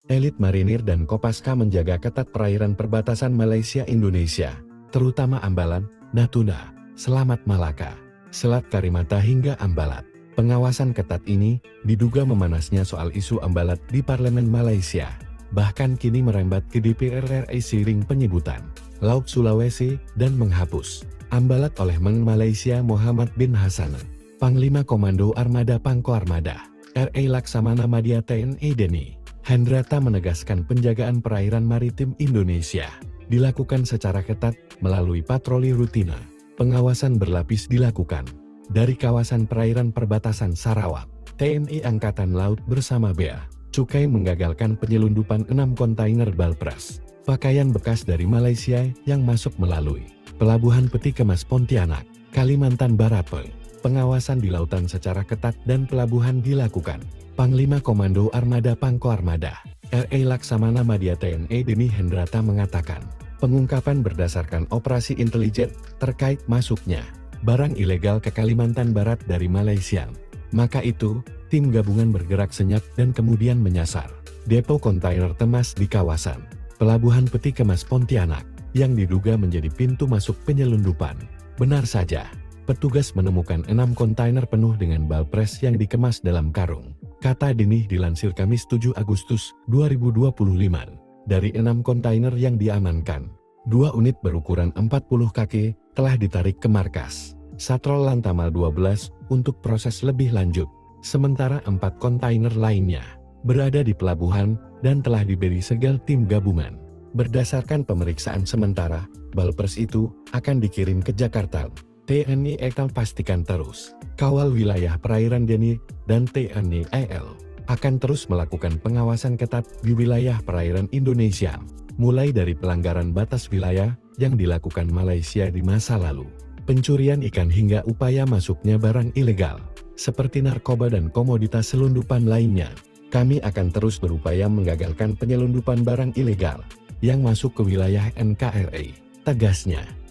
Elit marinir dan Kopaska menjaga ketat perairan perbatasan Malaysia-Indonesia, terutama Ambalan, Natuna, Selamat Malaka, Selat Karimata hingga Ambalat. Pengawasan ketat ini diduga memanasnya soal isu Ambalat di Parlemen Malaysia, bahkan kini merembat ke DPR RI seiring penyebutan Laut Sulawesi dan menghapus Ambalat oleh Meng Malaysia Muhammad bin Hasan, Panglima Komando Armada Pangko Armada, RI Laksamana Madya TNI Deni Hendrata menegaskan penjagaan perairan maritim Indonesia dilakukan secara ketat melalui patroli rutina. Pengawasan berlapis dilakukan dari kawasan perairan perbatasan Sarawak. TNI Angkatan Laut bersama Bea Cukai menggagalkan penyelundupan 6 kontainer balpres pakaian bekas dari Malaysia yang masuk melalui Pelabuhan Peti Kemas Pontianak, Kalimantan Barat. Pengawasan di lautan secara ketat dan pelabuhan dilakukan. Panglima Komando Armada Pangko Armada, RI Laksamana Madya TNI Deni Hendrata mengatakan, pengungkapan berdasarkan operasi intelijen terkait masuknya barang ilegal ke Kalimantan Barat dari Malaysia. Maka itu, tim gabungan bergerak senyap dan kemudian menyasar depo kontainer Temas di kawasan Pelabuhan Peti Kemas Pontianak, yang diduga menjadi pintu masuk penyelundupan. Benar saja, petugas menemukan 6 kontainer penuh dengan balpres yang dikemas dalam karung. Kata Deni dilansir Kamis 7 Agustus 2025. Dari 6 kontainer yang diamankan, 2 unit berukuran 40 kaki telah ditarik ke markas Satrol Lantamal 12 untuk proses lebih lanjut. Sementara 4 kontainer lainnya berada di pelabuhan dan telah diberi segel tim gabungan. Berdasarkan pemeriksaan sementara, balpres itu akan dikirim ke Jakarta. TNI AL pastikan terus kawal wilayah perairan Deni dan TNI AL akan terus melakukan pengawasan ketat di wilayah perairan Indonesia, mulai dari pelanggaran batas wilayah yang dilakukan Malaysia di masa lalu, pencurian ikan hingga upaya masuknya barang ilegal, seperti narkoba dan komoditas selundupan lainnya. Kami akan terus berupaya menggagalkan penyelundupan barang ilegal yang masuk ke wilayah NKRI, tegasnya.